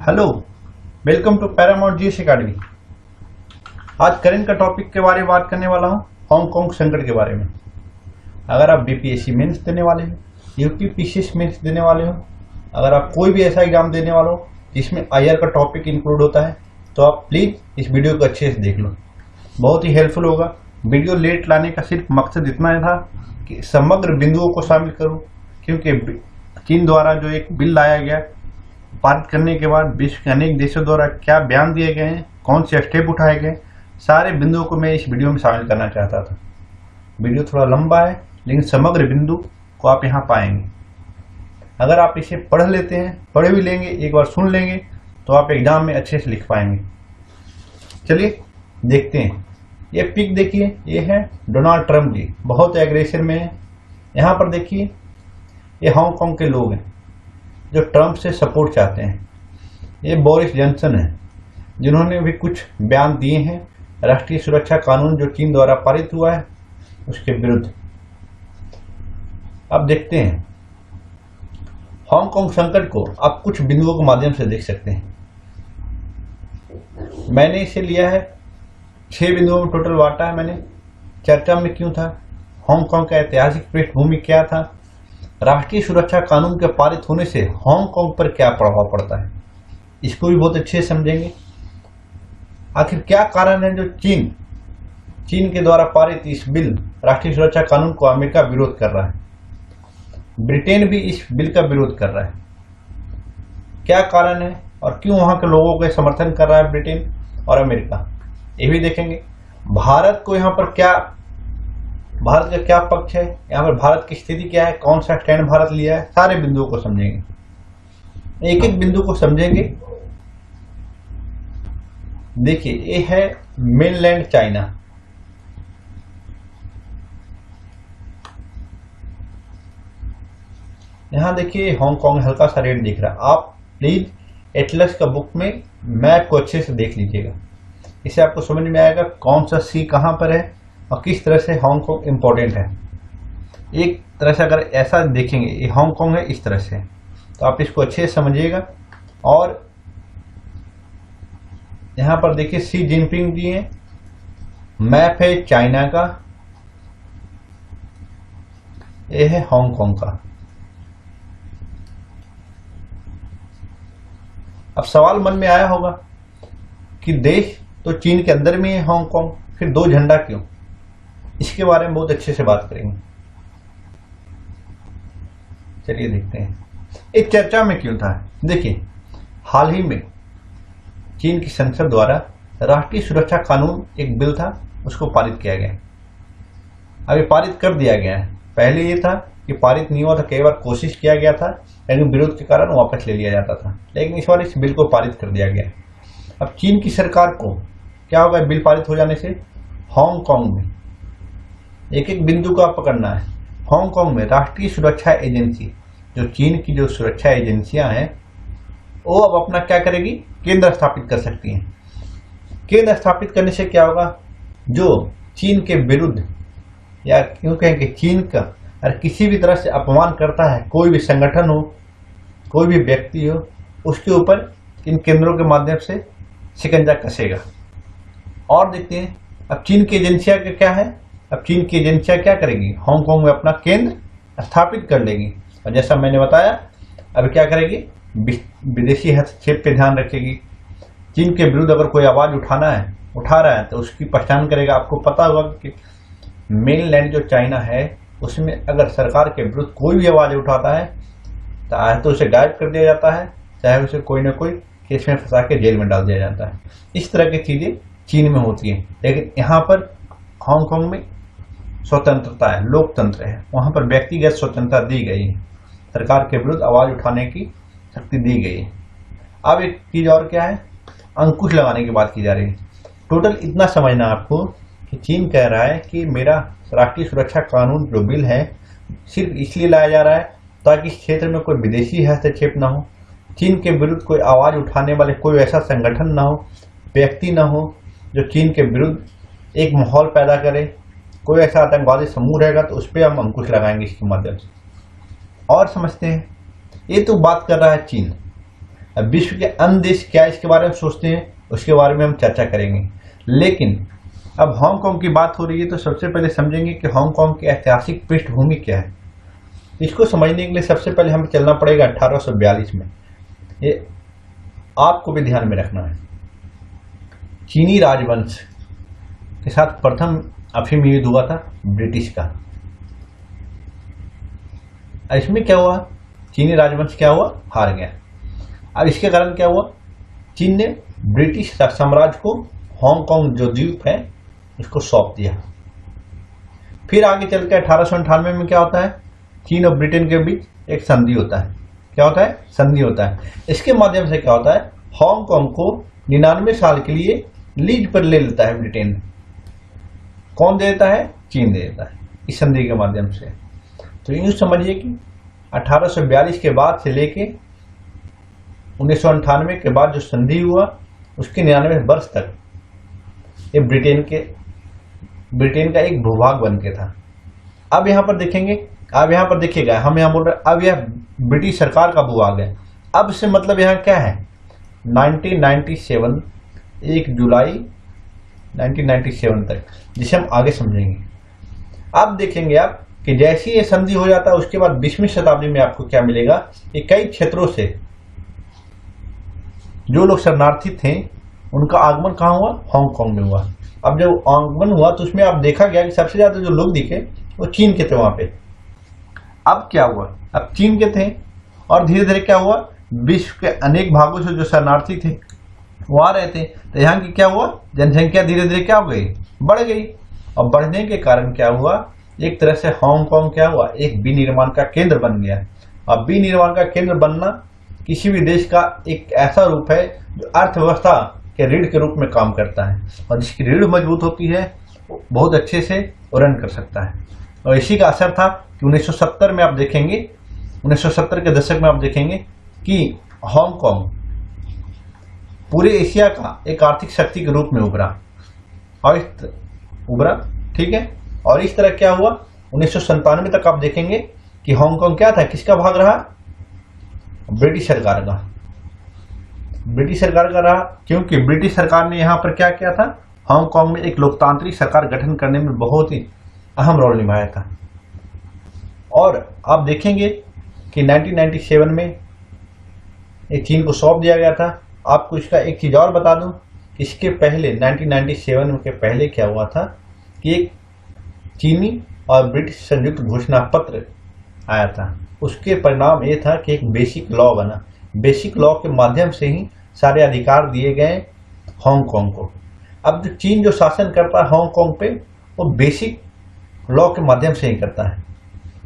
Hello, welcome to paramount GS academy. आज current का topic के बारे में बात करने वाला हूँ, हांगकांग संकट के बारे में। अगर आप बीपीएससी मेंस देने वाले हो, यूपीपीसीएस मेंस देने वाले हो, अगर आप कोई भी ऐसा एग्जाम देने वाले हो जिसमें आईआर का टॉपिक इंक्लूड होता है, तो आप प्लीज इस वीडियो को अच्छे से देख लो, बहुत ही हेल्पफुल होगा। वीडियो लेट लाने का सिर्फ मकसद इतना था कि समग्र बिंदुओं को शामिल करूं, क्योंकि चीन द्वारा जो एक बिल लाया गया, पारित करने के बाद विश्व के अनेक देशों द्वारा क्या बयान दिए गए हैं, कौन से स्टेप उठाए गए, सारे बिंदुओं को मैं इस वीडियो में शामिल करना चाहता था। वीडियो थोड़ा लंबा है, लेकिन समग्र बिंदु को आप यहाँ पाएंगे। अगर आप इसे पढ़ लेते हैं, पढ़ भी लेंगे, एक बार सुन लेंगे, तो आप एग्जाम में अच्छे से लिख पाएंगे। चलिए देखते हैं। ये पिक देखिए, ये है डोनाल्ड ट्रंप जी, बहुत एग्रेशन में है। यहाँ पर देखिए, ये हांगकांग के लोग हैं जो ट्रंप से सपोर्ट चाहते हैं। ये बोरिस जॉनसन है, जिन्होंने भी कुछ बयान दिए हैं राष्ट्रीय सुरक्षा कानून जो चीन द्वारा पारित हुआ है उसके विरुद्ध। अब देखते हैं हांगकांग संकट को आप कुछ बिंदुओं के माध्यम से देख सकते हैं। मैंने इसे लिया है 6 बिंदुओं में टोटल बांटा है मैंने। चर्चा में क्यों था, हांगकांग का ऐतिहासिक पृष्ठभूमि क्या था, राष्ट्रीय सुरक्षा कानून के पारित होने से हांगकांग पर क्या प्रभाव पड़ता है, इसको भी बहुत अच्छे से समझेंगे। आखिर क्या कारण है जो चीन के द्वारा पारित इस बिल राष्ट्रीय सुरक्षा कानून को अमेरिका विरोध कर रहा है, ब्रिटेन भी इस बिल का विरोध कर रहा है। क्या कारण है और क्यों वहां के लोगों का समर्थन कर रहा है ब्रिटेन और अमेरिका, ये भी देखेंगे। भारत को यहाँ पर भारत का क्या पक्ष है, यहाँ पर भारत की स्थिति क्या है, कौन सा स्टैंड भारत लिया है, सारे बिंदुओं को समझेंगे। एक एक बिंदु को समझेंगे। देखिए, ये है मेनलैंड चाइना। यहां देखिए हांगकांग हल्का सा रेड दिख रहा है। आप प्लीज एटलस का बुक में मैप को अच्छे से देख लीजिएगा, इससे आपको समझ में आएगा कौन सा सी कहां पर है और किस तरह से हांगकांग इंपॉर्टेंट है। एक तरह से अगर ऐसा देखेंगे, ये हांगकांग है इस तरह से, तो आप इसको अच्छे से समझिएगा। और यहां पर देखिए शी जिनपिंग जी हैं, मैप है चाइना का, ये है हांगकांग का। अब सवाल मन में आया होगा कि देश तो चीन के अंदर में है हांगकांग, फिर 2 झंडा क्यों, इसके बारे में बहुत अच्छे से बात करेंगे। चलिए देखते हैं इस चर्चा में क्यों था। देखिए, हाल ही में चीन की संसद द्वारा राष्ट्रीय सुरक्षा कानून एक बिल था, उसको पारित किया गया। अभी पारित कर दिया गया है। पहले ये था कि पारित नहीं हुआ था, कई बार कोशिश किया गया था, लेकिन विरोध के कारण वापस ले लिया जाता था, लेकिन इस बार इस बिल को पारित कर दिया गया। अब चीन की सरकार को क्या होगा बिल पारित हो जाने से, हांगकांग में एक एक बिंदु का पकड़ना है। हांगकांग में राष्ट्रीय सुरक्षा एजेंसी, जो चीन की जो सुरक्षा एजेंसियां हैं, वो अब अपना क्या करेगी, केंद्र स्थापित कर सकती हैं। केंद्र स्थापित करने से क्या होगा, जो चीन के विरुद्ध या क्यों कहें कि चीन का अगर किसी भी तरह से अपमान करता है, कोई भी संगठन हो, कोई भी व्यक्ति हो, उसके ऊपर इन केंद्रों के माध्यम से शिकंजा कसेगा। और देखते हैं अब चीन की एजेंसियां क्या है। अब चीन की एजेंसियां क्या करेगी, हांगकांग में अपना केंद्र स्थापित कर लेगी, और जैसा मैंने बताया अब क्या करेगी, विदेशी हस्तक्षेप पे ध्यान रखेगी। चीन के विरुद्ध अगर कोई आवाज उठा रहा है तो उसकी पहचान करेगा। आपको पता होगा कि मेनलैंड जो चाइना है, उसमें अगर सरकार के विरुद्ध कोई भी आवाज उठाता है तो उसे गायब कर दिया जाता है, चाहे उसे कोई ना कोई केस में फंसा के जेल में डाल दिया जाता है। इस तरह की चीजें चीन में होती है, लेकिन यहाँ पर हांगकांग में स्वतंत्रता है, लोकतंत्र है, वहां पर व्यक्तिगत स्वतंत्रता दी गई है, सरकार के विरुद्ध आवाज उठाने की शक्ति दी गई है। अब एक चीज और क्या है, अंकुश लगाने की बात की जा रही है। टोटल इतना समझना आपको कि चीन कह रहा है कि मेरा राष्ट्रीय सुरक्षा कानून जो बिल है सिर्फ इसलिए लाया जा रहा है ताकि इस क्षेत्र में कोई विदेशी हस्तक्षेप न हो, चीन के विरुद्ध कोई आवाज उठाने वाले कोई ऐसा संगठन न हो, व्यक्ति न हो जो चीन के विरुद्ध एक माहौल पैदा करे। कोई ऐसा आतंकवादी समूह रहेगा तो उस पर हम अंकुश लगाएंगे इसके माध्यम से। और समझते हैं, ये तो बात कर रहा है चीन। अब विश्व के अन्य देश क्या इसके बारे में सोचते हैं उसके बारे में हम चर्चा करेंगे। लेकिन अब हांगकांग की बात हो रही है तो सबसे पहले समझेंगे कि हांगकांग की ऐतिहासिक पृष्ठभूमि क्या है। इसको समझने के लिए सबसे पहले हमें चलना पड़ेगा 1842 में। ये आपको भी ध्यान में रखना है। चीनी राजवंश के साथ प्रथम अफीम युद्ध हुआ था ब्रिटिश का। इसमें क्या हुआ, चीनी राजवंश क्या हुआ, हार गया। अब इसके कारण क्या हुआ, चीन ने ब्रिटिश साम्राज्य को हांगकांग जो द्वीप है उसको सौंप दिया। फिर आगे चल के 1898 में क्या होता है, चीन और ब्रिटेन के बीच एक संधि होता है। क्या होता है, संधि होता है। इसके माध्यम से क्या होता है, हांगकांग को 99 साल के लिए लीज पर ले लेता है ब्रिटेन। कौन दे देता है, चीन दे देता है इस संधि के माध्यम से। तो यूं समझिए कि 1842 के बाद से लेके 1998 के बाद जो संधि हुआ उसके 99 वर्ष तक ये ब्रिटेन का एक भूभाग बन के था। अब यहाँ पर देखेंगे, अब यहाँ पर देखिएगा, हम यहाँ बोल रहे हैं अब यह ब्रिटिश सरकार का भूभाग है। अब से मतलब यहाँ क्या है, 1997 1 जुलाई 1997 तक, जिसे हम आगे समझेंगे। अब देखेंगे आप कि जैसे ये संधि हो जाता है उसके बाद 20वीं शताब्दी में आपको क्या मिलेगा कि कई क्षेत्रों से जो लोग शरणार्थी थे उनका आगमन कहाँ हुआ, हांगकांग में हुआ। अब जब आगमन हुआ तो उसमें आप देखा गया कि सबसे ज्यादा जो लोग दिखे वो चीन के थे वहां पे। अब क्या हुआ, अब चीन के थे और धीरे धीरे क्या हुआ, विश्व के अनेक भागों से जो शरणार्थी थे वो आ रहे थे। तो यहाँ की क्या हुआ, जनसंख्या धीरे धीरे क्या हो गई, बढ़ गई। और बढ़ने के कारण क्या हुआ, एक तरह से हांगकांग क्या हुआ, एक विनिर्माण का केंद्र बन गया। अब विनिर्माण का केंद्र बनना किसी भी देश का एक ऐसा रूप है जो अर्थव्यवस्था के रीढ़ के रूप में काम करता है, और जिसकी रीढ़ मजबूत होती है वो बहुत अच्छे से रन कर सकता है। और इसी का असर था कि 1970 में आप देखेंगे, 1970 के दशक में आप देखेंगे कि हांगकांग पूरे एशिया का एक आर्थिक शक्ति के रूप में उभरा और ठीक है। और इस तरह क्या हुआ, 1997 तक आप देखेंगे कि हांगकांग क्या था, किसका भाग रहा, ब्रिटिश सरकार का। ब्रिटिश सरकार का रहा, क्योंकि ब्रिटिश सरकार ने यहां पर क्या किया था, हांगकांग में एक लोकतांत्रिक सरकार गठन करने में बहुत ही अहम रोल निभाया था। और आप देखेंगे कि 1997 में एक चीन को सौंप दिया गया था। आपको इसका एक चीज और बता दूं, इसके पहले 1997 के पहले क्या हुआ था कि एक चीनी और ब्रिटिश संयुक्त घोषणा पत्र आया था। उसके परिणाम ये था कि एक बेसिक लॉ बना। बेसिक लॉ के माध्यम से ही सारे अधिकार दिए गए हांगकांग को। अब जो चीन जो शासन करता है हांगकांग पे, वो बेसिक लॉ के माध्यम से ही करता है।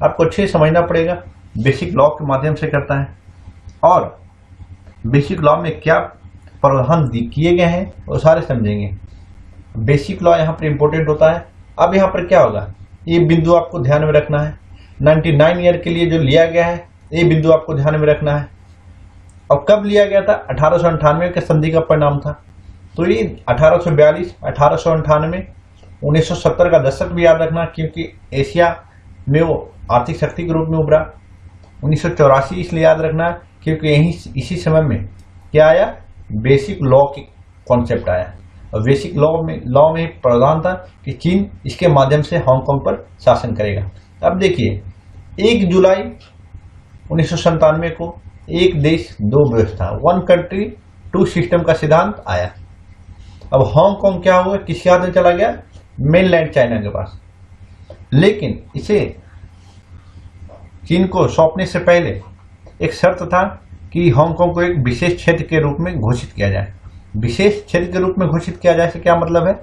आपको अच्छे से समझना पड़ेगा, बेसिक लॉ के माध्यम से करता है। और बेसिक लॉ में क्या प्रावधान किए गए हैं वो सारे समझेंगे। बेसिक लॉ यहाँ पर इंपॉर्टेंट होता है। अब यहाँ पर क्या होगा, ये बिंदु आपको ध्यान में रखना है। 99 ईयर के लिए जो लिया गया है ये बिंदु आपको ध्यान में रखना है। और कब लिया गया था, 1898 के संधि का परिणाम था। तो ये 1842, 1898, 1970 का दशक भी याद रखना, क्योंकि एशिया में वो आर्थिक शक्ति के रूप में उभरा। 1984 इसलिए याद रखना क्योंकि इसी समय में क्या आया, बेसिक लॉ की कॉन्सेप्ट आया। और बेसिक लॉ में प्रावधान था कि चीन इसके माध्यम से हांगकांग पर शासन करेगा। अब देखिए 1 जुलाई 1997 को एक देश दो व्यवस्था, 1 कंट्री 2 सिस्टम का सिद्धांत आया। अब हांगकांग क्या हुआ, किसके हाथ में चला गया, मेनलैंड चाइना के पास। लेकिन इसे चीन को सौंपने से पहले एक शर्त था कि हांगकांग को एक विशेष क्षेत्र के रूप में घोषित किया जाए। विशेष क्षेत्र के रूप में घोषित किया जाए से क्या मतलब है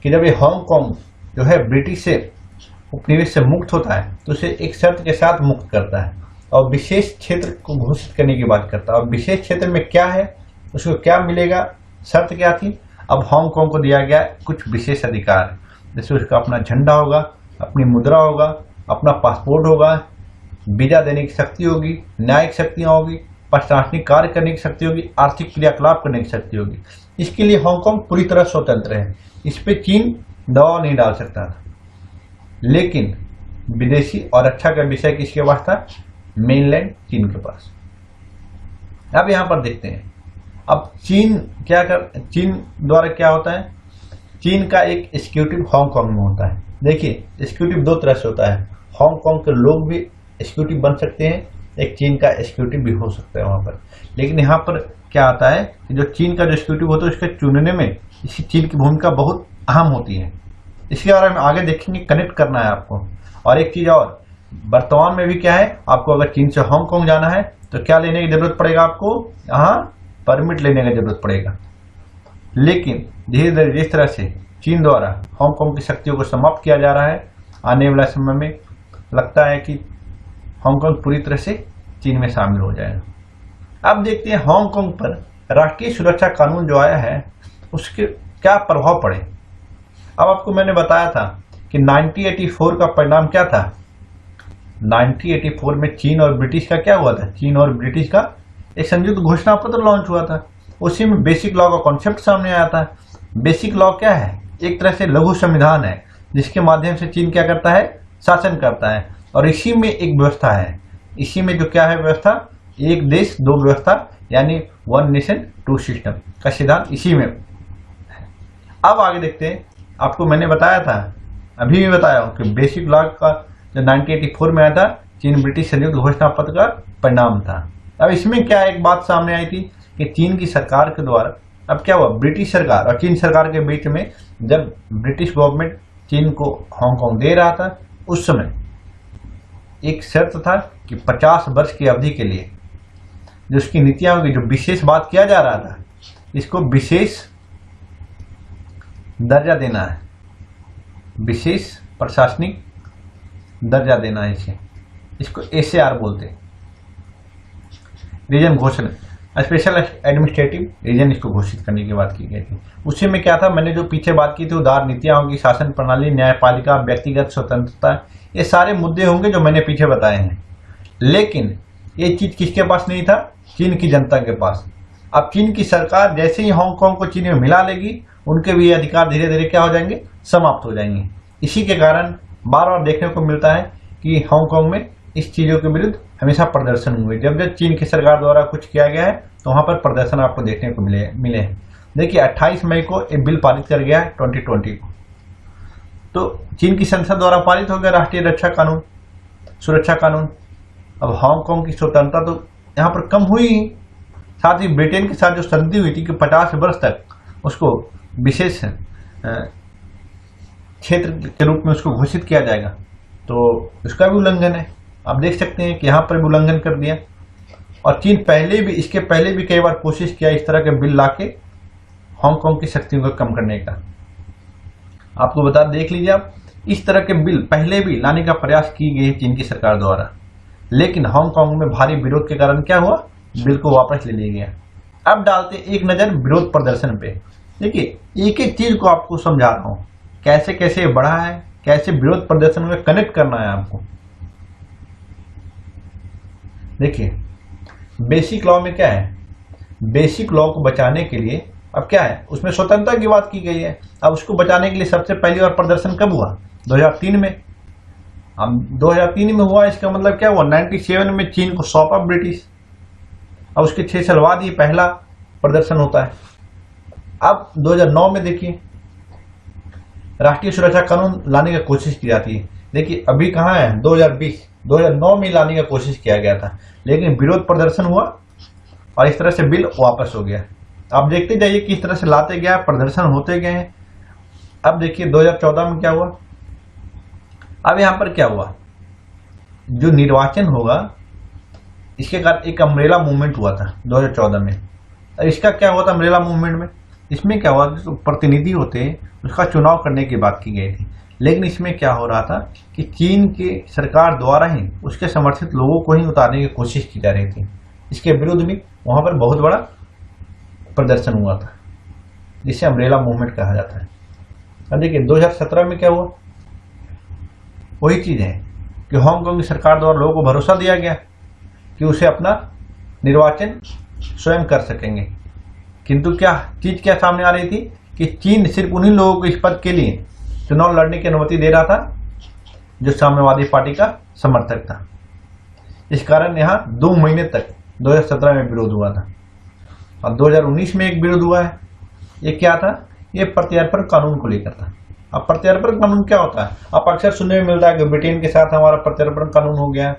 कि जब ये हांगकांग जो है ब्रिटिश से उपनिवेश से मुक्त होता है तो उसे एक शर्त के साथ मुक्त करता है और विशेष क्षेत्र को घोषित करने की बात करता है। और विशेष क्षेत्र में क्या है, उसको क्या मिलेगा, शर्त क्या थी। अब हांगकांग को दिया गया कुछ विशेष अधिकार, जैसे उसका अपना झंडा होगा, अपनी मुद्रा होगा, अपना पासपोर्ट होगा, वीजा देने की शक्ति होगी, न्यायिक शक्तियां होगी, प्रशासनिक कार्य करने की शक्ति होगी, आर्थिक क्रियाकलाप करने की शक्ति होगी। इसके लिए हांगकांग पूरी तरह स्वतंत्र है, इस पे चीन दबाव नहीं डाल सकता था। लेकिन विदेशी और रक्षा का विषय किसके पास था, मेनलैंड चीन के पास। अब यहां पर देखते हैं, अब चीन द्वारा क्या होता है, चीन का एक एग्जीक्यूटिव हांगकांग में होता है। देखिए एग्जीक्यूटिव दो तरह से होता है, हांगकांग के लोग भी एग्जीक्यूटिव बन सकते हैं, एक चीन का एग्जीक्यूटिव भी हो सकता है वहां पर। लेकिन यहाँ पर क्या आता है कि जो चीन का जो एग्जीक्यूटिव होता है उसके चुनने में इसी चीन की भूमिका बहुत अहम होती है। इसके बारे में आगे देखेंगे, कनेक्ट करना है आपको। और एक चीज और, वर्तमान में भी क्या है, आपको अगर चीन से हांगकांग जाना है तो क्या लेने की जरूरत पड़ेगा, आपको यहाँ परमिट लेने की जरूरत पड़ेगा। लेकिन धीरे धीरे जिस तरह से चीन द्वारा हांगकांग की शक्तियों को समाप्त किया जा रहा है, आने वाला समय में लगता है कि हांगकांग पूरी तरह से चीन में शामिल हो जाएगा। अब देखते हैं हांगकांग पर राष्ट्रीय सुरक्षा कानून जो आया है उसके क्या प्रभाव पड़े। अब आपको मैंने बताया था कि 1984 का परिणाम क्या था। 1984 में चीन और ब्रिटिश का क्या हुआ था, चीन और ब्रिटिश का एक संयुक्त घोषणा पत्र लॉन्च हुआ था। उसी में बेसिक लॉ का कॉन्सेप्ट सामने आया था। बेसिक लॉ क्या है, एक तरह से लघु संविधान है जिसके माध्यम से चीन क्या करता है, शासन करता है। और इसी में एक व्यवस्था है, इसी में जो क्या है व्यवस्था, एक देश दो व्यवस्था, यानी वन नेशन टू सिस्टम का सिद्धांत इसी में। अब आगे देखते हैं, आपको मैंने बताया था, अभी भी बताया हूं कि बेसिक लॉ का जो 1984 में आया था, चीन ब्रिटिश संयुक्त घोषणा पत्र का परिणाम था। अब इसमें क्या एक बात सामने आई थी कि चीन की सरकार के द्वारा, अब क्या हुआ, ब्रिटिश सरकार और चीन सरकार के बीच में जब ब्रिटिश गवर्नमेंट चीन को हांगकांग दे रहा था, उस समय एक शर्त था कि 50 वर्ष की अवधि के लिए जो उसकी नीतियां होगी, जो विशेष बात किया जा रहा था, इसको विशेष दर्जा देना है, विशेष प्रशासनिक दर्जा देना है इसको एसएआर बोलते हैं, रीजन घोषणा, स्पेशल एडमिनिस्ट्रेटिव रीजन, इसको घोषित करने की बात की गई थी। उसी में क्या था, मैंने जो पीछे बात की थी, उदार नीतियां होंगी, शासन प्रणाली, न्यायपालिका, व्यक्तिगत स्वतंत्रता, ये सारे मुद्दे होंगे जो मैंने पीछे बताए हैं। लेकिन ये चीज किसके पास नहीं था, चीन की जनता के पास। अब चीन की सरकार जैसे ही हांगकांग को चीन में मिला लेगी, उनके भी ये अधिकार धीरे धीरे क्या हो जाएंगे, समाप्त हो जाएंगे। इसी के कारण बार बार देखने को मिलता है कि हांगकांग में इस चीजों के विरुद्ध हमेशा प्रदर्शन हुए। जब जब चीन की सरकार द्वारा कुछ किया गया है तो वहां पर प्रदर्शन आपको देखने को मिले हैं। देखिए 28 मई को एक बिल पारित कर गया है 2020 को, तो चीन की संसद द्वारा पारित हो गया राष्ट्रीय रक्षा कानून, सुरक्षा कानून। अब हांगकांग की स्वतंत्रता तो यहाँ पर कम हुई ही, साथ ही ब्रिटेन के साथ जो संधि हुई थी कि 50 वर्ष तक उसको विशेष क्षेत्र के रूप में उसको घोषित किया जाएगा, तो उसका भी उल्लंघन है। आप देख सकते हैं कि यहाँ पर भी उल्लंघन कर दिया। और चीन इसके पहले भी कई बार कोशिश किया इस तरह के बिल लाके हांगकांग की शक्तियों को कम करने का। आपको बता देख लीजिए आप, इस तरह के बिल पहले भी लाने का प्रयास की गई चीन की सरकार द्वारा, लेकिन हांगकांग में भारी विरोध के कारण क्या हुआ, बिल को वापस ले लिया गया। अब डालते एक नजर विरोध प्रदर्शन पे। देखिए एक एक चीज को आपको समझा रहा हूं, कैसे कैसे बढ़ा है, कैसे विरोध प्रदर्शन में कनेक्ट करना है आपको। देखिए बेसिक लॉ में क्या है, बेसिक लॉ को बचाने के लिए अब क्या है, उसमें स्वतंत्रता की बात की गई है। अब उसको बचाने के लिए सबसे पहली बार प्रदर्शन कब हुआ, 2003 में। अब 2003 में हुआ, इसका मतलब क्या हुआ, 97 में चीन को सौंपा ब्रिटिश। अब उसके 6 साल बाद ही पहला प्रदर्शन होता है। अब 2009 में देखिए राष्ट्रीय सुरक्षा कानून लाने की कोशिश की जाती है। देखिए अभी कहाँ है, 2009 में लाने की कोशिश किया गया था, लेकिन विरोध प्रदर्शन हुआ और इस तरह से बिल वापस हो गया। आप देखते जाइए किस तरह से लाते गया, प्रदर्शन होते गए हैं। अब देखिए 2014 में क्या हुआ। अब यहां पर क्या हुआ, जो निर्वाचन होगा इसके कारण एक अम्ब्रेला मूवमेंट हुआ था 2014 में। इसका क्या हुआ था अम्ब्रेला मूवमेंट में, इसमें क्या हुआ, जो प्रतिनिधि होते हैं उसका चुनाव करने की बात की गई थी। लेकिन इसमें क्या हो रहा था कि चीन की सरकार द्वारा ही उसके समर्थित लोगों को ही उतारने की कोशिश की जा रही थी। इसके विरुद्ध भी वहां पर बहुत बड़ा प्रदर्शन हुआ था, जिसे अम्ब्रेला मूवमेंट कहा जाता है। अब देखिए 2017 में क्या हुआ, वही चीज है कि हांगकांग की सरकार द्वारा लोगों को भरोसा दिया गया कि उसे अपना निर्वाचन स्वयं कर सकेंगे। किंतु क्या सामने आ रही थी कि चीन सिर्फ उन्हीं लोगों को इस पद के लिए चुनाव लड़ने की अनुमति दे रहा था जो साम्यवादी पार्टी का समर्थक था। इस कारण यहाँ 2 महीने तक 2017 में विरोध हुआ था और 2019 में एक विरोध हुआ है। ये क्या था? ये प्रत्यर्पण कानून को लेकर था। अब प्रत्यर्पण कानून क्या होता है? आप अक्सर सुनने में मिलता है कि ब्रिटेन के साथ हमारा प्रत्यर्पण कानून हो गया,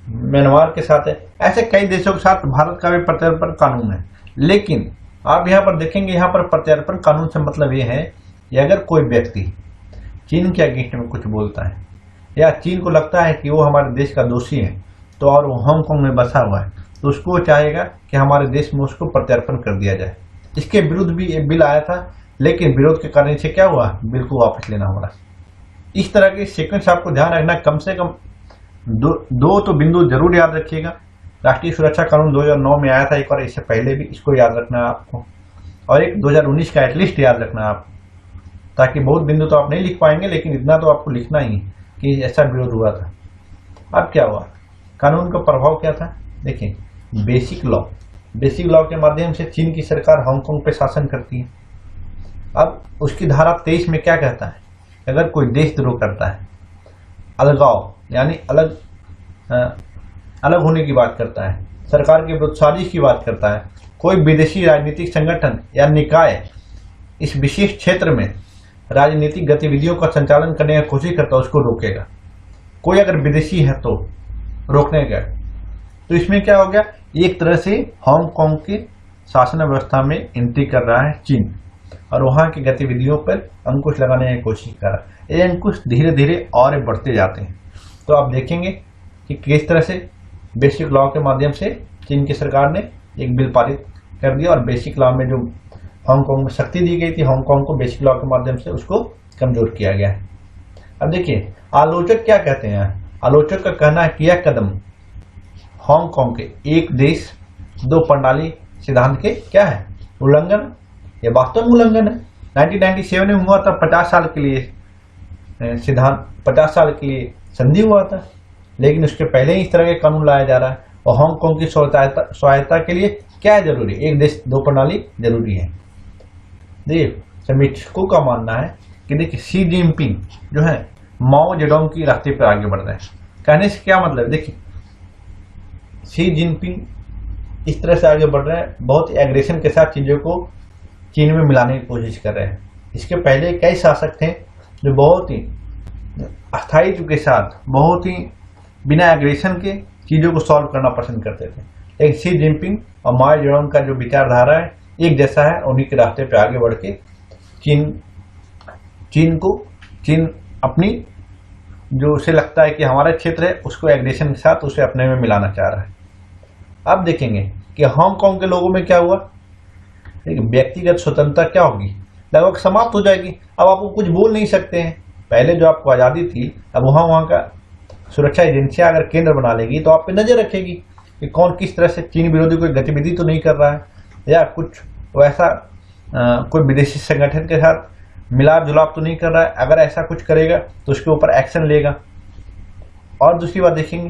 म्यांमार के साथ है, ऐसे कई देशों के साथ भारत का भी प्रत्यर्पण कानून है। लेकिन आप यहाँ पर देखेंगे, यहाँ पर प्रत्यर्पण कानून से मतलब ये है कि अगर कोई व्यक्ति चीन के अगेंस्ट में कुछ बोलता है या चीन को लगता है कि वो हमारे देश का दोषी है, तो और वो हांगकांग में बसा हुआ है, तो उसको चाहेगा कि हमारे देश में उसको प्रत्यर्पण कर दिया जाए। इसके विरुद्ध भी एक बिल आया था, लेकिन विरोध के कारण से क्या हुआ, बिल को वापस लेना पड़ा। इस तरह के सीक्वेंस आपको ध्यान रखना, कम से कम दो तो बिंदु जरूर याद रखिएगा। राष्ट्रीय सुरक्षा कानून 2009 में आया था एक बार, इससे पहले भी, इसको याद रखना है आपको, और एक 2019 का एटलीस्ट याद रखना है आप, ताकि बहुत बिंदु तो आप नहीं लिख पाएंगे, लेकिन इतना तो आपको लिखना ही कि ऐसा विरोध हुआ था। अब क्या हुआ, कानून का प्रभाव क्या था? देखिए, बेसिक लॉ के माध्यम से चीन की सरकार हांगकांग पे शासन करती है। अब उसकी धारा 23 में क्या कहता है? अगर कोई देशद्रोह करता है, अलगाव यानी अलग होने की बात करता है, सरकार के विरुद्ध साजिश की बात करता है, कोई विदेशी राजनीतिक संगठन या निकाय इस विशेष क्षेत्र में राजनीतिक गतिविधियों का संचालन करने की कोशिश करता है, उसको रोकेगा। कोई अगर विदेशी है तो रोकने का, तो इसमें क्या हो गया, एक तरह से हांगकांग की शासन व्यवस्था में एंट्री कर रहा है चीन और वहां की गतिविधियों पर अंकुश लगाने की कोशिश कर रहा है। ये अंकुश धीरे धीरे और बढ़ते जाते हैं। तो आप देखेंगे कि किस तरह से बेसिक लॉ के माध्यम से चीन की सरकार ने एक बिल पारित कर दिया और बेसिक लॉ में जो हांगकांग में शक्ति दी गई थी, हांगकांग को बेसिक लॉ के माध्यम से उसको कमजोर किया गया है। अब देखिए, आलोचक क्या कहते हैं? आलोचक का कहना है कि यह कदम हांगकांग के एक देश दो प्रणाली सिद्धांत के क्या है, उल्लंघन। यह वास्तव में उल्लंघन है। 1997 में हुआ था, 50 साल के लिए सिद्धांत, 50 साल के लिए संधि हुआ था, लेकिन उसके पहले ही इस तरह के कानून लाया जा रहा है। और हांगकांग की स्वायत्ता के लिए क्या है जरूरी? एक देश दो प्रणाली जरूरी है। देखिए, समीक्षकों का मानना है कि देखिए, शी जिनपिंग जो है माओ जेडोंग की रास्ते पर आगे बढ़ रहे हैं। कहने से क्या मतलब? देखिए, शी जिनपिंग इस तरह से आगे बढ़ रहे हैं, बहुत एग्रेशन के साथ चीजों को चीन में मिलाने की कोशिश कर रहे हैं। इसके पहले कई शासक थे जो बहुत ही अस्थायित्व के साथ, बहुत ही बिना एग्रेशन के चीजों को सॉल्व करना पसंद करते थे। लेकिन शी जिनपिंग और माओ जेडोंग का जो विचारधारा है एक जैसा है, उन्हीं के रास्ते पे आगे बढ़ के चीन अपनी जो उसे लगता है कि हमारा क्षेत्र है, उसको एग्रेशन के साथ उसे अपने में मिलाना चाह रहा है। अब देखेंगे कि हांगकांग के लोगों में क्या हुआ। व्यक्तिगत स्वतंत्रता क्या होगी, लगभग समाप्त हो जाएगी। अब आपको कुछ बोल नहीं सकते हैं। पहले जो आपको आजादी थी, अब वहां का सुरक्षा एजेंसियां अगर केंद्र बना लेगी तो आप पे नजर रखेगी कि कौन किस तरह से चीन विरोधी कोई गतिविधि तो नहीं कर रहा है, या कुछ वैसा कोई विदेशी संगठन के साथ मिलाप जुलाप तो नहीं कर रहा है। अगर ऐसा कुछ करेगा तो उसके ऊपर एक्शन लेगा। और दूसरी बात देखेंगे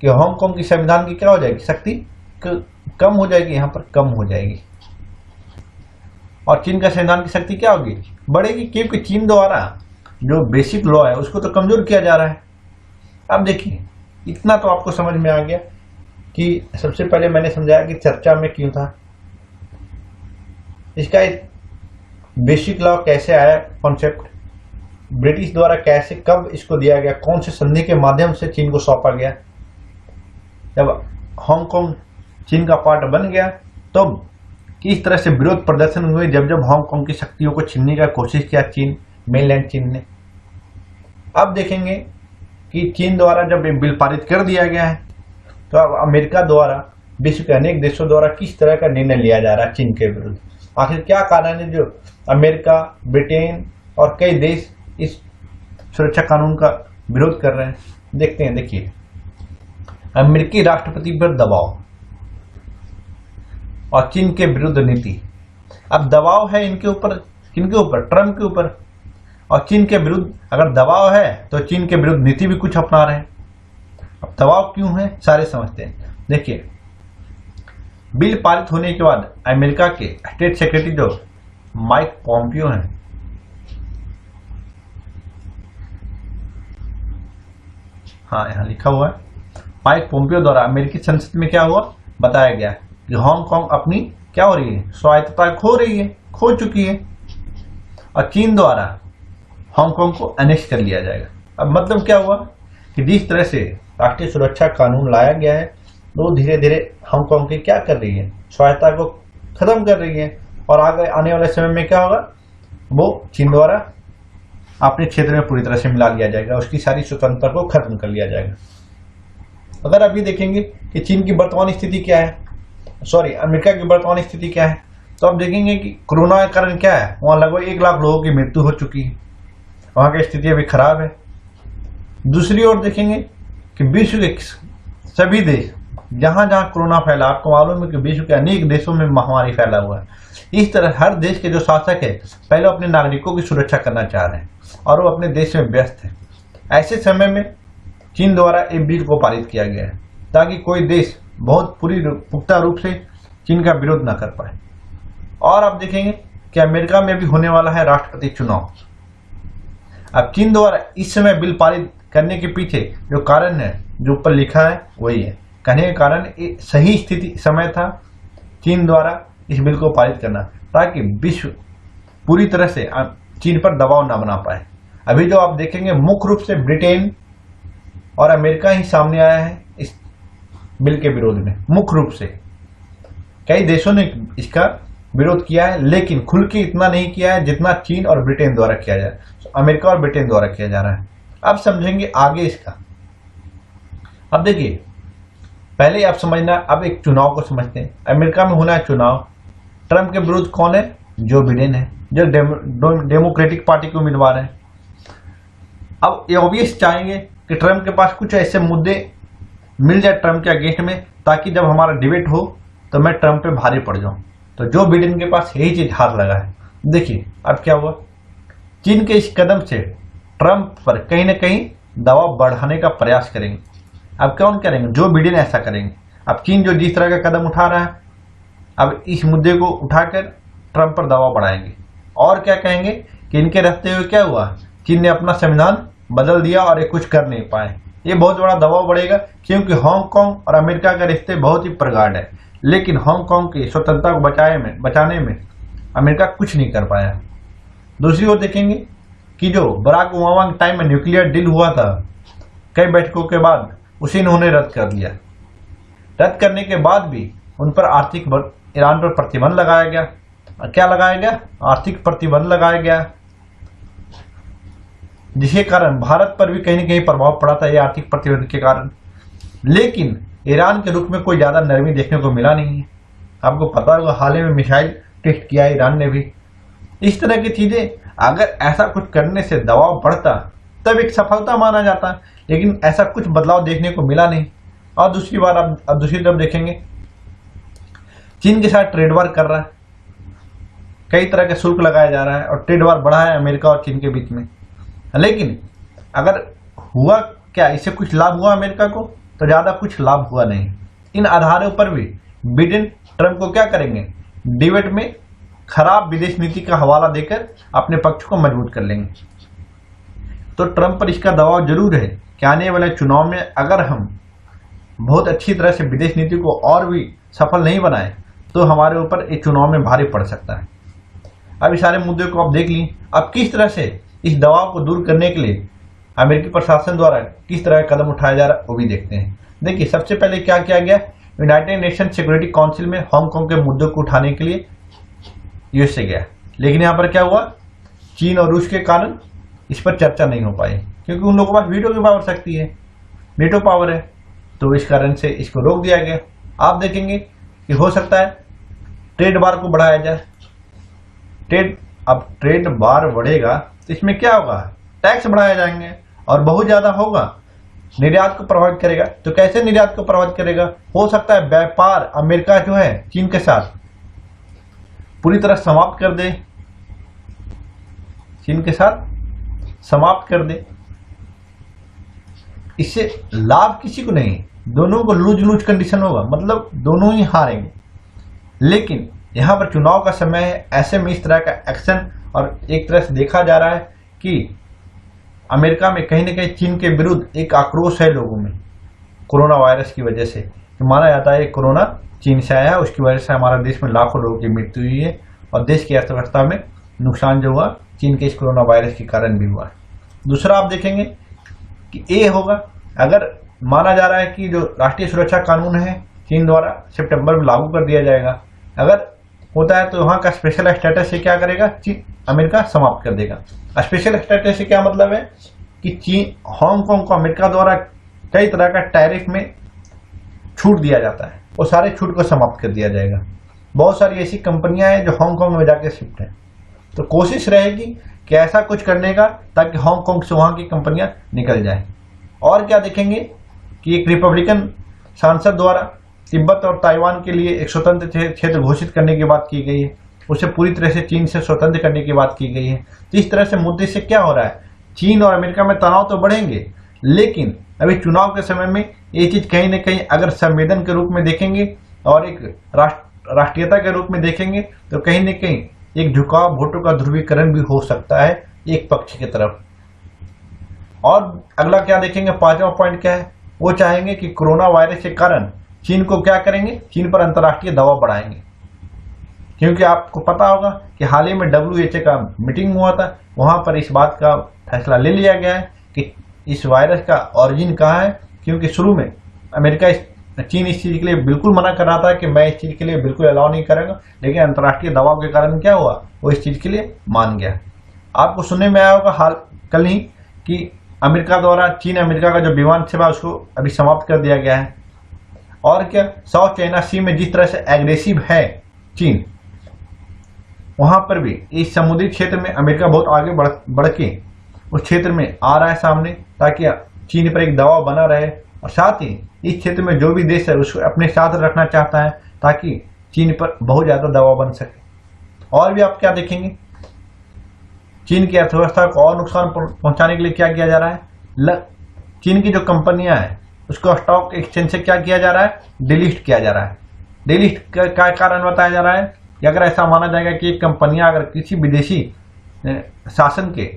कि हांगकांग की संविधान की क्या हो जाएगी, शक्ति कम हो जाएगी, यहाँ पर कम हो जाएगी। और चीन का संविधान की शक्ति क्या होगी, बढ़ेगी, क्योंकि चीन द्वारा जो बेसिक लॉ है उसको तो कमजोर किया जा रहा है। अब देखिए, इतना तो आपको समझ में आ गया कि सबसे पहले मैंने समझाया कि चर्चा में क्यों था, इसका बेसिक लॉ कैसे आया, कॉन्सेप्ट ब्रिटिश द्वारा कैसे, कब इसको दिया गया, कौन से संधि के माध्यम से चीन को सौंपा गया। जब हांगकांग चीन का पार्ट बन गया तो किस तरह से विरोध प्रदर्शन हुए जब हांगकांग की शक्तियों को छीनने का कोशिश किया चीन, मेनलैंड चीन ने। अब देखेंगे कि चीन द्वारा जब एक बिल पारित कर दिया गया है तो अब अमेरिका द्वारा, विश्व के अनेक देशों द्वारा किस तरह का निर्णय लिया जा रहा है चीन के विरुद्ध। आखिर क्या कारण है जो अमेरिका, ब्रिटेन और कई देश इस सुरक्षा कानून का विरोध कर रहे हैं, देखते हैं। देखिए, अमेरिकी राष्ट्रपति पर दबाव और चीन के विरुद्ध नीति। अब दबाव है इनके ऊपर, किनके ऊपर? ट्रंप के ऊपर। और चीन के विरुद्ध अगर दबाव है तो चीन के विरुद्ध नीति भी कुछ अपना रहे हैं। अब दबाव क्यों है, सारे समझते हैं। देखिए, बिल पारित होने के बाद अमेरिका के स्टेट सेक्रेटरी जो माइक पॉम्पियो हैं, हाँ यहाँ लिखा हुआ है, माइक पॉम्पियो द्वारा अमेरिकी संसद में क्या हुआ, बताया गया कि हांगकांग अपनी क्या हो रही है, स्वायत्तता खो रही है, खो चुकी है और चीन द्वारा हांगकांग को अनेक्स कर लिया जाएगा। अब मतलब क्या हुआ कि जिस तरह से राष्ट्रीय सुरक्षा कानून लाया गया है वो धीरे धीरे हांगकांग की क्या कर रही है, स्वायत्तता को खत्म कर रही है और आगे आने वाले समय में क्या होगा, वो चीन द्वारा अपने क्षेत्र में पूरी तरह से मिला लिया जाएगा, उसकी सारी स्वतंत्रता को खत्म कर लिया जाएगा। अगर अभी देखेंगे कि चीन की वर्तमान स्थिति क्या है, अमेरिका की वर्तमान स्थिति क्या है, तो आप देखेंगे कि कोरोना का कारण क्या है, वहां लगभग 1 लाख लोगों की मृत्यु हो चुकी है, वहां की स्थिति अभी खराब है। दूसरी ओर देखेंगे कि विश्व के सभी देश जहां जहां कोरोना फैला, आपको मालूम है कि विश्व के अनेक देशों में महामारी फैला हुआ है। इस तरह हर देश के जो शासक है पहले अपने नागरिकों की सुरक्षा करना चाह रहे हैं और वो अपने देश में व्यस्त है। ऐसे समय में चीन द्वारा एक बिल को पारित किया गया है ताकि कोई देश बहुत पुख्ता रूप से चीन का विरोध न कर पाए। और आप देखेंगे कि अमेरिका में भी होने वाला है राष्ट्रपति चुनाव। अब चीन द्वारा इस समय बिल पारित करने के पीछे जो कारण है, जो ऊपर लिखा है वही है। कहने का कारण सही स्थिति समय था चीन द्वारा इस बिल को पारित करना, ताकि विश्व पूरी तरह से चीन पर दबाव न बना पाए। अभी जो आप देखेंगे मुख्य रूप से ब्रिटेन और अमेरिका ही सामने आया है इस बिल के विरोध में। मुख्य रूप से कई देशों ने इसका विरोध किया है, लेकिन खुल के इतना नहीं किया है जितना चीन और ब्रिटेन द्वारा किया जा रहा है, अमेरिका और ब्रिटेन द्वारा किया जा रहा है। अब समझेंगे आगे इसका। अब देखिए, पहले आप समझना, अब एक चुनाव को समझते हैं। अमेरिका में होना है चुनाव। ट्रंप के विरुद्ध कौन है? जो बिडेन है, जो डेमोक्रेटिक पार्टी के उम्मीदवार है। अब ये ऑब्वियस चाहेंगे कि ट्रंप के पास कुछ ऐसे मुद्दे मिल जाए ट्रंप के अगेंस्ट में, ताकि जब हमारा डिबेट हो तो मैं ट्रंप पे भारी पड़ जाऊं। तो जो बिडेन के पास यही चीज हाथ लगा है। देखिए अब क्या हुआ, चीन के इस कदम से ट्रंप पर कहीं ना कहीं दबाव बढ़ाने का प्रयास करेंगे। अब कौन करेंगे? जो बिडेन ऐसा करेंगे। अब चीन जो जिस तरह का कदम उठा रहा है, अब इस मुद्दे को उठाकर ट्रंप पर दबाव बढ़ाएंगे और क्या कहेंगे कि इनके रहते हुए क्या हुआ, चीन ने अपना संविधान बदल दिया और ये कुछ कर नहीं पाए। ये बहुत बड़ा दबाव बढ़ेगा, क्योंकि हांगकांग और अमेरिका के रिश्ते बहुत ही प्रगाढ़ है, लेकिन हांगकांग की स्वतंत्रता को बचाने में अमेरिका कुछ नहीं कर पाया। दूसरी ओर देखेंगे कि जो बराक ओबामा के टाइम में न्यूक्लियर डील हुआ था, कई बैठकों के बाद उसे इन्होंने रद्द कर दिया। रद्द करने के बाद भी उन पर ईरान पर प्रतिबंध लगाया गया। क्या लगाया गया? आर्थिक प्रतिबंध लगाया गया, जिसके कारण भारत पर भी कहीं न कहीं प्रभाव पड़ा था ये आर्थिक प्रतिबंध के कारण। लेकिन ईरान के रुख में कोई ज्यादा नरमी देखने को मिला नहीं है। आपको पता होगा हाल ही में मिसाइल टेस्ट किया ईरान ने भी। इस तरह की चीजें, अगर ऐसा कुछ करने से दबाव बढ़ता तब एक सफलता माना जाता, लेकिन ऐसा कुछ बदलाव देखने को मिला नहीं। और दूसरी बात, अब दूसरी तरफ देखेंगे, चीन के साथ ट्रेड वार कर रहा है, कई तरह के शुल्क लगाया जा रहा है और ट्रेड वार बढ़ा है अमेरिका और चीन के बीच में। लेकिन अगर हुआ क्या, इससे कुछ लाभ हुआ अमेरिका को? तो ज्यादा कुछ लाभ हुआ नहीं। इन आधारों पर भी बिडेन ट्रंप को क्या करेंगे, डिबेट में खराब विदेश नीति का हवाला देकर अपने पक्ष को मजबूत कर लेंगे। तो ट्रंप पर इसका दबाव जरूर है कि आने वाले चुनाव में अगर हम बहुत अच्छी तरह से विदेश नीति को और भी सफल नहीं बनाए तो हमारे ऊपर एक चुनाव में भारी पड़ सकता है। अब इस सारे मुद्दे को आप देख ली। अब किस तरह से इस दबाव को दूर करने के लिए अमेरिकी प्रशासन द्वारा किस तरह का कदम उठाया जा रहा है वो भी देखते हैं। देखिए, सबसे पहले क्या किया गया, यूनाइटेड नेशन सिक्योरिटी काउंसिल में हांगकांग के मुद्दों को उठाने के लिए यूएसए गया। लेकिन यहाँ पर क्या हुआ, चीन और रूस के कारण इस पर चर्चा नहीं हो पाई, क्योंकि उन लोगों के पास वीटो की पावर शक्ति है, वीटो पावर है, तो इस कारण से इसको रोक दिया गया। आप देखेंगे कि हो सकता है ट्रेड बार को बढ़ाया जाए। अब ट्रेड बार बढ़ेगा तो इसमें क्या होगा, टैक्स बढ़ाए जाएंगे और बहुत ज्यादा होगा, निर्यात को प्रभावित करेगा। तो कैसे निर्यात को प्रभावित करेगा? हो सकता है व्यापार अमेरिका जो है चीन के साथ पूरी तरह समाप्त कर दे, चीन के साथ समाप्त कर दे। इससे लाभ किसी को नहीं, दोनों को लूज लूज कंडीशन होगा, मतलब दोनों ही हारेंगे। लेकिन यहां पर चुनाव का समय है, ऐसे में इस तरह का एक्शन, और एक तरह से देखा जा रहा है कि अमेरिका में कहीं न कहीं चीन के विरुद्ध एक आक्रोश है लोगों में कोरोना वायरस की वजह से। तो माना जाता है कोरोना चीन से आया, उसकी वजह से हमारे देश में लाखों लोगों की मृत्यु हुई है और देश की अर्थव्यवस्था में नुकसान जो हुआ चीन के इस कोरोना वायरस के कारण भी हुआ है। दूसरा आप देखेंगे कि ये होगा, अगर माना जा रहा है कि जो राष्ट्रीय सुरक्षा कानून है चीन द्वारा सितंबर में लागू कर दिया जाएगा, अगर होता है तो वहां का स्पेशल स्टेटस से क्या करेगा, अमेरिका समाप्त कर देगा। स्पेशल स्टेटस से क्या मतलब है कि चीन हांगकांग को अमेरिका द्वारा कई तरह का टैरिफ में छूट दिया जाता है, वो सारे छूट को समाप्त कर दिया जाएगा। बहुत सारी ऐसी कंपनियां हैं जो हांगकांग में जाके शिफ्ट हैं, तो कोशिश रहेगी कि ऐसा कुछ करने का ताकि हांगकांग से वहां की कंपनियां निकल जाए। और क्या देखेंगे कि एक रिपब्लिकन सांसद द्वारा तिब्बत और ताइवान के लिए एक स्वतंत्र क्षेत्र घोषित करने की बात की गई है, उसे पूरी तरह से चीन से स्वतंत्र करने की बात की गई है। तो इस तरह से मुद्दे से क्या हो रहा है, चीन और अमेरिका में तनाव तो बढ़ेंगे, लेकिन अभी चुनाव के समय में ये चीज कहीं न कहीं अगर संवेदन के रूप में देखेंगे और एक राष्ट्रीयता के रूप में देखेंगे तो कहीं न कहीं एक झुकाव, वोटों का ध्रुवीकरण भी हो सकता है एक पक्ष की तरफ। और अगला क्या देखेंगे, पांचवा पॉइंट क्या है, वो चाहेंगे कि कोरोना वायरस के कारण चीन को क्या करेंगे, चीन पर अंतर्राष्ट्रीय दबाव बढ़ाएंगे। क्योंकि आपको पता होगा कि हाल ही में WHO का मीटिंग हुआ था, वहां पर इस बात का फैसला ले लिया गया है कि इस वायरस का ओरिजिन कहाँ है। क्योंकि शुरू में अमेरिका चीन इस चीज के लिए बिल्कुल मना कर रहा था कि मैं इस चीज के लिए बिल्कुल अलाउ नहीं करूंगा, लेकिन अंतर्राष्ट्रीय दबाव के कारण क्या हुआ, वो इस चीज के लिए मान गया। आपको सुनने में आया होगा कल ही कि अमेरिका द्वारा चीन अमेरिका का जो विमान सेवा उसको अभी समाप्त कर दिया गया है। और क्या, साउथ चाइना सी में जिस तरह से एग्रेसिव है चीन, वहां पर भी इस समुद्री क्षेत्र में अमेरिका बहुत आगे बढ़ के उस क्षेत्र में आ रहा है सामने, ताकि चीन पर एक दबाव बना रहे। और साथ ही इस क्षेत्र में जो भी देश है उसको अपने साथ रखना चाहता है ताकि चीन पर बहुत ज्यादा दबाव बन सके। और भी आप क्या देखेंगे, चीन की अर्थव्यवस्था को और नुकसान पहुंचाने के लिए क्या किया जा रहा है, चीन की जो कंपनियां हैं उसको स्टॉक एक्सचेंज से क्या किया जा रहा है, डिलिस्ट किया जा रहा है। डिलिस्ट का कारण बताया जा रहा है कि अगर ऐसा माना जाएगा कि एक कंपनियां अगर किसी विदेशी शासन के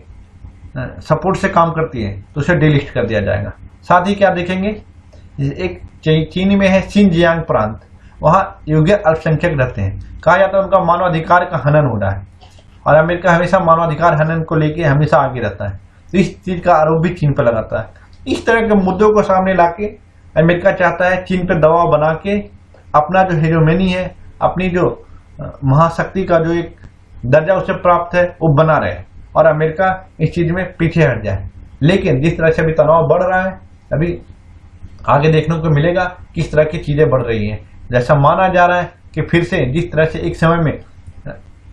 सपोर्ट से काम करती है तो उसे डिलिस्ट कर दिया जाएगा। साथ ही क्या देखेंगे, एक चीन में है शिनजियांग प्रांत, वहां योग्य अल्पसंख्यक रहते हैं, कहा जाता है उनका मानवाधिकार का हनन हो रहा है और अमेरिका हमेशा मानवाधिकार हनन को लेके हमेशा आगे रहता है, तो इस चीज का आरोप भी चीन पर लगाता है। इस तरह के मुद्दों को सामने लाके अमेरिका चाहता है चीन पर दबाव बना के अपना जो हेगेमनी है, अपनी जो महाशक्ति का जो एक दर्जा उसे प्राप्त है वो बना रहे और अमेरिका इस चीज में पीछे हट जाए। लेकिन जिस तरह से अभी तनाव बढ़ रहा है, अभी आगे देखने को मिलेगा किस तरह की चीजें बढ़ रही हैं। जैसा माना जा रहा है कि फिर से जिस तरह से एक समय में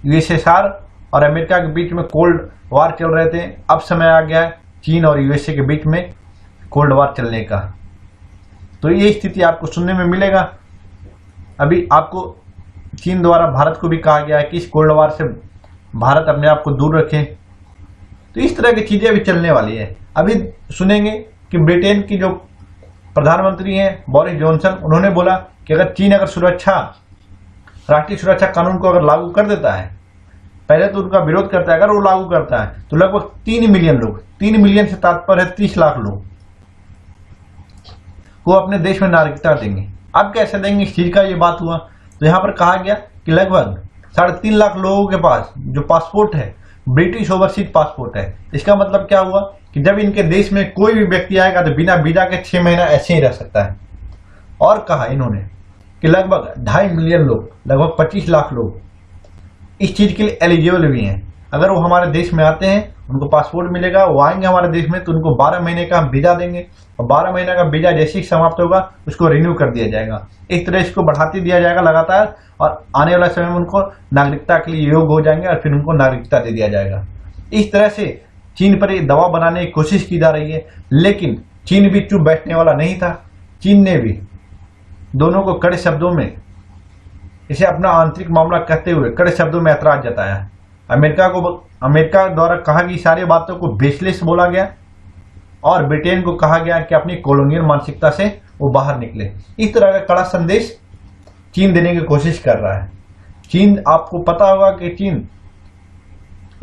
यूएसएसआर और अमेरिका के बीच में कोल्ड वार चल रहे थे, अब समय आ गया है चीन और यूएसए के बीच में कोल्ड वार चलने का। तो ये स्थिति आपको सुनने में मिलेगा। अभी आपको चीन द्वारा भारत को भी कहा गया है कि इस कोल्ड वार से भारत अपने आप को दूर रखे। तो इस तरह की चीजें अभी चलने वाली है। अभी सुनेंगे कि ब्रिटेन की जो प्रधानमंत्री हैं बोरिस जॉनसन, उन्होंने बोला कि अगर चीन अगर राष्ट्रीय सुरक्षा कानून को अगर लागू कर देता है, पहले तो उनका विरोध करता है, अगर वो लागू करता है तो लगभग 3 मिलियन लोग, 3 मिलियन से तात्पर्य है 30 लाख लोग को अपने देश में नागरिकता देंगे। अब कैसे देंगे, इस चीज का ये बात हुआ तो यहाँ पर कहा गया कि लगभग 3.5 लाख लोगों के पास जो पासपोर्ट है ब्रिटिश ओवरसीज पासपोर्ट है। इसका मतलब क्या हुआ कि जब इनके देश में कोई भी व्यक्ति आएगा तो बिना वीजा के 6 महीना ऐसे ही रह सकता है। और कहा इन्होंने कि लगभग 2.5 मिलियन लोग, लगभग 25 लाख लोग इस चीज के लिए एलिजिबल भी हैं। अगर वो हमारे देश में आते हैं, उनको पासपोर्ट मिलेगा, वो आएंगे हमारे देश में तो उनको 12 महीने का वीजा देंगे और 12 महीने का वीजा जैसे ही समाप्त होगा उसको रिन्यू कर दिया जाएगा। इस तरह इसको बढ़ाते दिया जाएगा लगातार और आने वाला समय में उनको नागरिकता के लिए योग्य हो जाएंगे और फिर उनको नागरिकता दे दिया जाएगा। इस तरह से चीन पर दबाव बनाने की कोशिश की जा रही है, लेकिन चीन भी चुप बैठने वाला नहीं था। चीन ने भी दोनों को कड़े शब्दों में इसे अपना आंतरिक मामला कहते हुए कड़े शब्दों में ऐतराज जताया। अमेरिका द्वारा कहा कि सारी बातों को बेसलेस बोला गया और ब्रिटेन को कहा गया कि अपनी कॉलोनियल मानसिकता से वो बाहर निकले। इस तरह का कड़ा संदेश चीन देने की कोशिश कर रहा है। चीन, आपको पता होगा कि चीन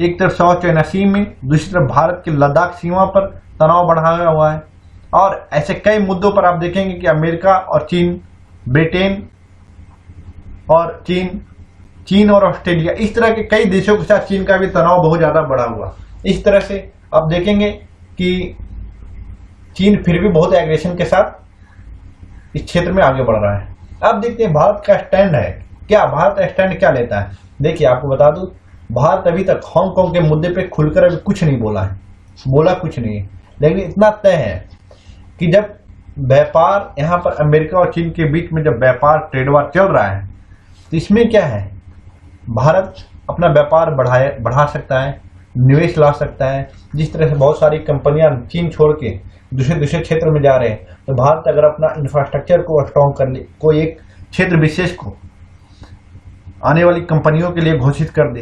एक तरफ साउथ चाइना सी में, दूसरी तरफ भारत के लद्दाख सीमा पर तनाव बढ़ाया हुआ है और ऐसे कई मुद्दों पर आप देखेंगे कि अमेरिका और चीन, ब्रिटेन और चीन और ऑस्ट्रेलिया, इस तरह के कई देशों के साथ चीन का भी तनाव बहुत ज्यादा बढ़ा हुआ। इस तरह से आप देखेंगे कि चीन फिर भी बहुत एग्रेशन के साथ इस क्षेत्र में आगे बढ़ रहा है। अब देखते हैं भारत का स्टैंड है क्या, भारत स्टैंड क्या लेता है। देखिए आपको बता दूं, भारत अभी तक हांगकांग के मुद्दे पे खुलकर अभी कुछ नहीं बोला है, बोला कुछ नहीं है, लेकिन इतना तय है कि जब व्यापार यहाँ पर अमेरिका और चीन के बीच में जब व्यापार ट्रेड वार चल रहा है, तो इसमें क्या है, भारत अपना व्यापार बढ़ा सकता है, निवेश ला सकता है। जिस तरह से बहुत सारी कंपनियां चीन छोड़ के दूसरे क्षेत्र में जा रहे हैं, तो भारत अगर अपना इंफ्रास्ट्रक्चर को स्ट्रॉन्ग कर ले, कोई एक क्षेत्र विशेष को आने वाली कंपनियों के लिए घोषित कर दे,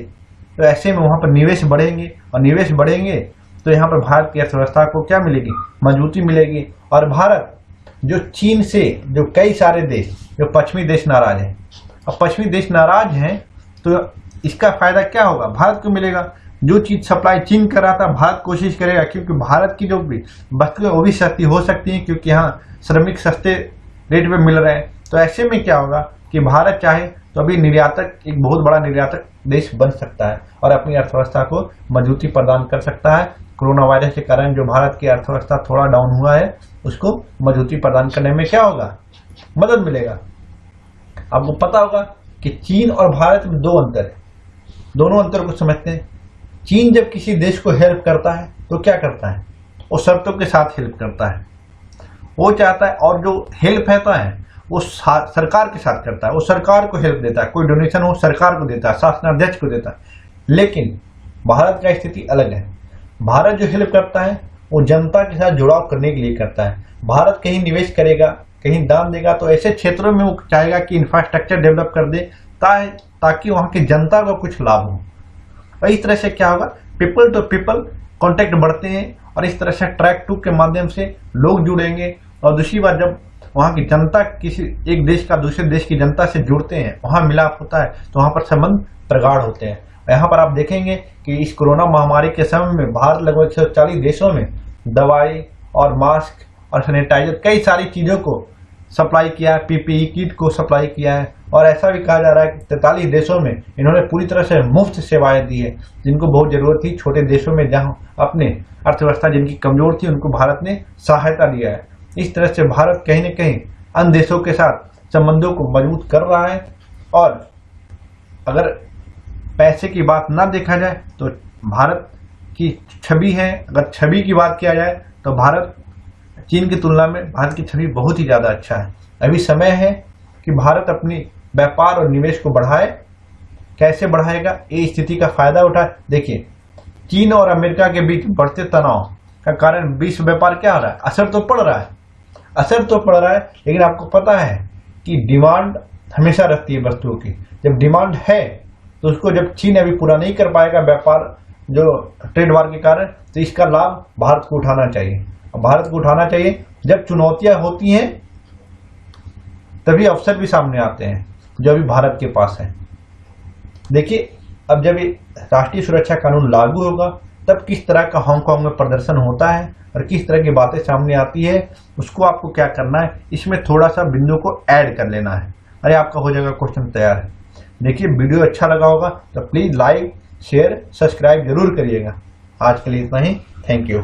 तो ऐसे में वहां पर निवेश बढ़ेंगे, और निवेश बढ़ेंगे तो यहाँ पर भारत की अर्थव्यवस्था को क्या मिलेगी, मजबूती मिलेगी। और भारत जो चीन से जो कई सारे देश, जो पश्चिमी देश नाराज हैं, अब पश्चिमी देश नाराज हैं तो इसका फायदा क्या होगा, भारत को मिलेगा। जो चीज सप्लाई चीन कर रहा था, भारत कोशिश करेगा, क्योंकि भारत की जो भी वस्तुएं वो भी सस्ती हो सकती हैं, क्योंकि यहाँ श्रमिक सस्ते रेट पे मिल रहे हैं। तो ऐसे में क्या होगा कि भारत चाहे तो अभी निर्यातक, एक बहुत बड़ा निर्यातक देश बन सकता है और अपनी अर्थव्यवस्था को मजबूती प्रदान कर सकता है। कोरोना वायरस के कारण जो भारत की अर्थव्यवस्था थोड़ा डाउन हुआ है, उसको मजबूती प्रदान करने में क्या होगा, मदद मिलेगा। आपको पता होगा कि चीन और भारत में दो अंतर है, दोनों अंतर को समझते हैं। चीन जब किसी देश को हेल्प करता है तो क्या करता है, वो शर्तों के साथ हेल्प करता है, वो चाहता है, और जो हेल्प है वो सरकार के साथ करता है, वो सरकार को हेल्प देता है, कोई डोनेशन हो सरकार को देता है, शासनाध्यक्ष को देता है। लेकिन भारत का स्थिति अलग है, भारत जो हेल्प करता है वो जनता के साथ जुड़ाव करने के लिए करता है। भारत कहीं निवेश करेगा, कहीं दान देगा, तो ऐसे क्षेत्रों में वो चाहेगा कि इंफ्रास्ट्रक्चर डेवलप कर दे ताकि वहां की जनता को कुछ लाभ हो। और इस तरह से क्या होगा, पीपल टू पीपल कॉन्टेक्ट बढ़ते हैं, और इस तरह से ट्रैक टू के माध्यम से लोग जुड़ेंगे। और दूसरी बात, जब वहां की जनता किसी एक देश का दूसरे देश की जनता से जुड़ते हैं, वहां मिलाप होता है, तो वहां पर संबंध प्रगाढ़ होते हैं। यहाँ पर आप देखेंगे कि इस कोरोना महामारी के समय में भारत लगभग 140 देशों में दवाई और मास्क और सैनिटाइजर, कई सारी चीजों को सप्लाई किया है, पीपीई किट को सप्लाई किया है। और ऐसा भी कहा जा रहा है कि 43 देशों में इन्होंने पूरी तरह से मुफ्त सेवाएं दी है, जिनको बहुत जरूरत थी। छोटे देशों में जहां अपने अर्थव्यवस्था जिनकी कमजोर थी, उनको भारत ने सहायता दिया है। इस तरह से भारत कहीं न कहीं अन्य देशों के साथ संबंधों को मजबूत कर रहा है। और अगर पैसे की बात ना देखा जाए तो भारत की छवि है, अगर छवि की बात किया जाए तो भारत चीन की तुलना में भारत की छवि बहुत ही ज्यादा अच्छा है। अभी समय है कि भारत अपनी व्यापार और निवेश को बढ़ाए। कैसे बढ़ाएगा, ये स्थिति का फायदा उठाए। देखिए, चीन और अमेरिका के बीच बढ़ते तनाव का कारण विश्व व्यापार क्या हो रहा है, असर तो पड़ रहा है, लेकिन आपको पता है कि डिमांड हमेशा रहती है वस्तुओं की। जब डिमांड है तो उसको जब चीन अभी पूरा नहीं कर पाएगा व्यापार जो ट्रेड वार के कारण, तो इसका लाभ भारत को उठाना चाहिए। भारत को उठाना चाहिए। जब चुनौतियां होती हैं तभी अवसर भी सामने आते हैं, जो अभी भारत के पास है। देखिए, अब जब ये राष्ट्रीय सुरक्षा कानून लागू होगा, तब किस तरह का हांगकांग में प्रदर्शन होता है और किस तरह की बातें सामने आती है, उसको आपको क्या करना है, इसमें थोड़ा सा बिंदु को ऐड कर लेना है। अरे आपका हो जाएगा क्वेश्चन तैयार है। देखिए, वीडियो अच्छा लगा होगा तो प्लीज लाइक, शेयर, सब्सक्राइब जरूर करिएगा। आज के लिए इतना ही। Thank you.